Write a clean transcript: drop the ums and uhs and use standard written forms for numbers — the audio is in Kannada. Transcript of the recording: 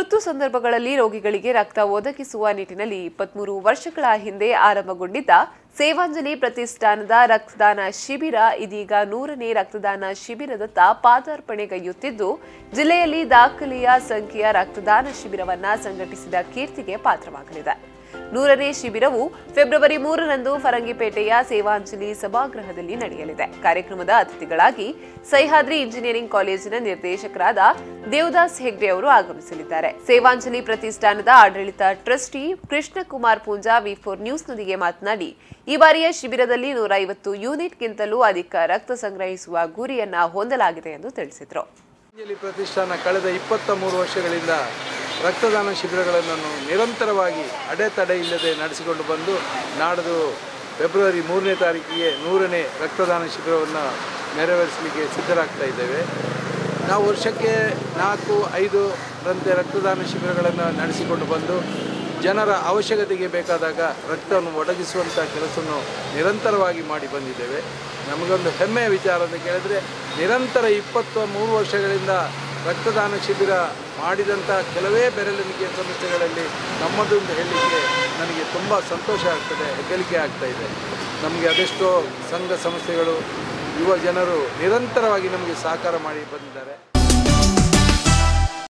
ತುರ್ತು ಸಂದರ್ಭಗಳಲ್ಲಿ ರೋಗಿಗಳಿಗೆ ರಕ್ತ ಒದಗಿಸುವ ನಿಟ್ಟಿನಲ್ಲಿ 23 ವರ್ಷಗಳ ಹಿಂದೆ ಆರಂಭಗೊಂಡಿದ್ದ ಸೇವಾಂಜಲಿ ಪ್ರತಿಷ್ಠಾನದ ರಕ್ತದಾನ ಶಿಬಿರ ಇದೀಗ 100ನೇ ರಕ್ತದಾನ ಶಿಬಿರದತ್ತ ಪಾದಾರ್ಪಣೆಗೈಯುತ್ತಿದ್ದು ಜಿಲ್ಲೆಯಲ್ಲಿ ದಾಖಲೆಯ ಸಂಖ್ಯೆಯ ರಕ್ತದಾನ ಶಿಬಿರವನ್ನು ಸಂಘಟಿಸಿದ ಕೀರ್ತಿಗೆ ಪಾತ್ರವಾಗಲಿದೆ. 100ನೇ ಶಿಬಿರವು ಫೆಬ್ರವರಿ 3ರಂದು ಫರಂಗಿಪೇಟೆಯ ಸೇವಾಂಜಲಿ ಸಭಾಗೃಹದಲ್ಲಿ ನಡೆಯಲಿದೆ. ಕಾರ್ಯಕ್ರಮದ ಅತಿಥಿಗಳಾಗಿ ಸಹ್ಯಾದ್ರಿ ಇಂಜಿನಿಯರಿಂಗ್ ಕಾಲೇಜಿನ ನಿರ್ದೇಶಕರಾದ ದೇವದಾಸ್ ಹೆಗ್ಡೆ ಅವರು ಆಗಮಿಸಲಿದ್ದಾರೆ. ಸೇವಾಂಜಲಿ ಪ್ರತಿಷ್ಠಾನದ ಆಡಳಿತ ಟ್ರಸ್ಟಿ ಕೃಷ್ಣಕುಮಾರ್ ಪೂಂಜಾ ವಿ4 ನ್ಯೂಸ್ನೊಂದಿಗೆ ಮಾತನಾಡಿ, ಈ ಬಾರಿಯ ಶಿಬಿರದಲ್ಲಿ 150 ಯೂನಿಟ್ಗಿಂತಲೂ ಅಧಿಕ ರಕ್ತ ಸಂಗ್ರಹಿಸುವ ಗುರಿಯನ್ನ ಹೊಂದಲಾಗಿದೆ ಎಂದು ತಿಳಿಸಿದರು. ಪ್ರತಿಷ್ಠಾನ ಕಳೆದ 23 ವರ್ಷಗಳಿಂದ ರಕ್ತದಾನ ಶಿಬಿರಗಳನ್ನು ನಿರಂತರವಾಗಿ ಅಡೆತಡೆ ಇಲ್ಲದೆ ನಡೆಸಿಕೊಂಡು ಬಂದು ನಾಡ್ದು ಫೆಬ್ರವರಿ 3ನೇ ತಾರೀಕಿಗೆ 100ನೇ ರಕ್ತದಾನ ಶಿಬಿರವನ್ನು ನೆರವೇರಿಸಲಿಕ್ಕೆ ಸಿದ್ಧರಾಗ್ತಾ ಇದ್ದೇವೆ. ನಾವು ವರ್ಷಕ್ಕೆ 4-5 ರಂತೆ ರಕ್ತದಾನ ಶಿಬಿರಗಳನ್ನು ನಡೆಸಿಕೊಂಡು ಬಂದು ಜನರ ಅವಶ್ಯಕತೆಗೆ ಬೇಕಾದಾಗ ರಕ್ತವನ್ನು ಒದಗಿಸುವಂಥ ಕೆಲಸವನ್ನು ನಿರಂತರವಾಗಿ ಮಾಡಿ ಬಂದಿದ್ದೇವೆ. ನಮಗೊಂದು ಹೆಮ್ಮೆಯ ವಿಚಾರ ಅಂತ ಕೇಳಿದರೆ, ನಿರಂತರ 23 ವರ್ಷಗಳಿಂದ ರಕ್ತದಾನ ಶಿಬಿರ ಮಾಡಿದಂಥ ಕೆಲವೇ ಬೆರಳೆಣಿಕೆಯ ಸಮಸ್ಯೆಗಳಲ್ಲಿ ನಮ್ಮದೊಂದು ಹೇಳಲಿಕ್ಕೆ ನನಗೆ ತುಂಬ ಸಂತೋಷ ಆಗ್ತದೆ, ಹೆಗ್ಗಳಿಕೆ ಆಗ್ತಾಯಿದೆ. ನಮಗೆ ಅದೆಷ್ಟೋ ಸಂಘ ಸಂಸ್ಥೆಗಳು ಯುವ ಜನರು ನಿರಂತರವಾಗಿ ನಮಗೆ ಸಹಕಾರ ಮಾಡಿ ಬಂದಿದ್ದಾರೆ.